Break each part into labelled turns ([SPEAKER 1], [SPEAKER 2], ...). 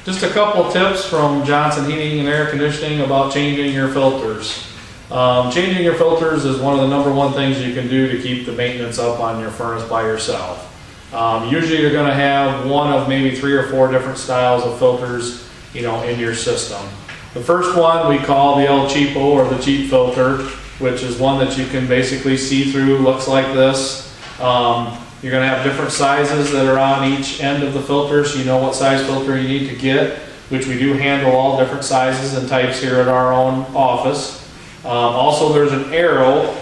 [SPEAKER 1] Just a couple tips from Johnson Heating and Air Conditioning about changing your filters. Changing your filters is one of the #1 things you can do to keep the maintenance up on your furnace by yourself. Usually you're going to have one of maybe 3 or 4 different styles of filters, in your system. The first one we call the El Cheapo, or the cheap filter, which is one that you can basically see through, looks like this. You're going to have different sizes that are on each end of the filter, so you know what size filter you need to get, which we do handle all different sizes and types here at our own office. Also, there's an arrow,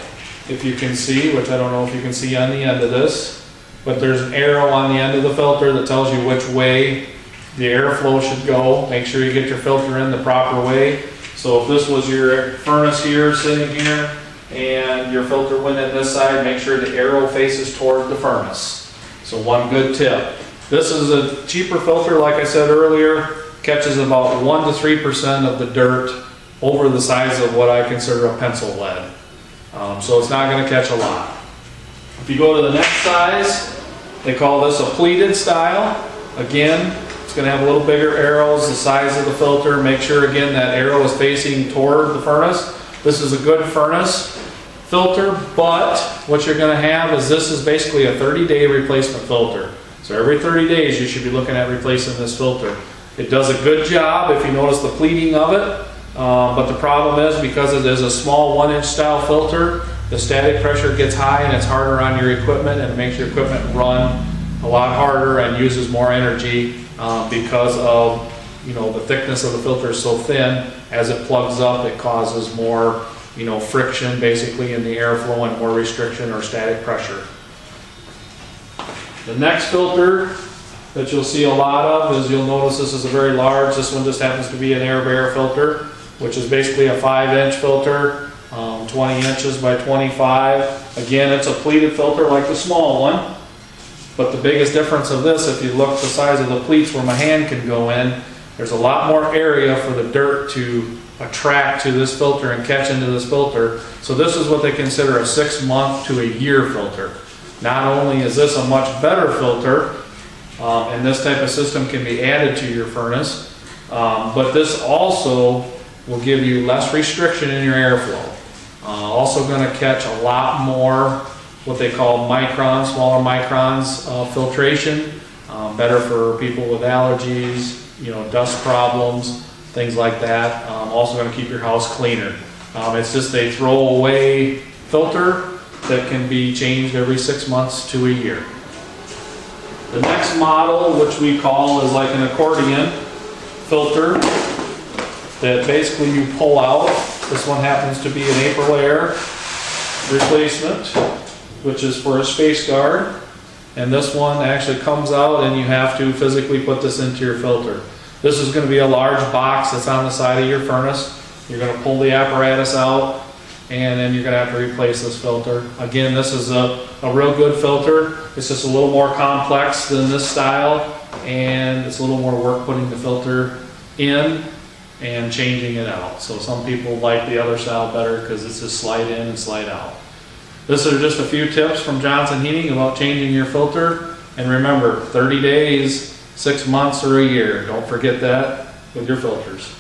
[SPEAKER 1] if you can see, which I don't know if you can see on the end of this, but there's an arrow on the end of the filter that tells you which way the airflow should go. Make sure you get your filter in the proper way. So if this was your furnace here, sitting here, and your filter went in this side, make sure the arrow faces toward the furnace. So one good tip. This is a cheaper filter, like I said earlier, catches about 1 to 3% of the dirt over the size of what I consider a pencil lead. So it's not going to catch a lot. If you go to the next size, they call this a pleated style. Again, it's going to have a little bigger arrows, the size of the filter. Make sure again that arrow is facing toward the furnace. This is a good furnace filter, but what you're going to have is this is basically a 30-day replacement filter. So every 30 days you should be looking at replacing this filter. It does a good job if you notice the pleating of it, but the problem is because it is a small 1-inch style filter, the static pressure gets high and it's harder on your equipment, and it makes your equipment run a lot harder and uses more energy because of the thickness of the filter is so thin. As it plugs up, it causes more friction basically in the airflow and more restriction or static pressure. The next filter that you'll see a lot of is, you'll notice this is a very large, this one just happens to be an air-bear filter, which is basically a 5-inch filter, 20 inches by 25. Again, it's a pleated filter like the small one, but the biggest difference of this, if you look the size of the pleats where my hand can go in, there's a lot more area for the dirt to attract to this filter and catch into this filter. So this is what they consider a 6-month to a year filter. Not only is this a much better filter, and this type of system can be added to your furnace, but this also will give you less restriction in your airflow. Also going to catch a lot more what they call microns, smaller microns filtration. Better for people with allergies, dust problems, things like that. Also going to keep your house cleaner. It's just a throwaway filter that can be changed every 6 months to a year. The next model, which we call, is like an accordion filter that basically you pull out. This one happens to be an Aprilaire replacement, which is for a space guard. And this one actually comes out and you have to physically put this into your filter. This is going to be a large box that's on the side of your furnace. You're going to pull the apparatus out and then you're going to have to replace this filter. Again, this is a real good filter. It's just a little more complex than this style, and it's a little more work putting the filter in and changing it out. So some people like the other style better because it's just slide in and slide out. This are just a few tips from Johnson Heating about changing your filter. And remember, 30 days, 6 months, or a year. Don't forget that with your filters.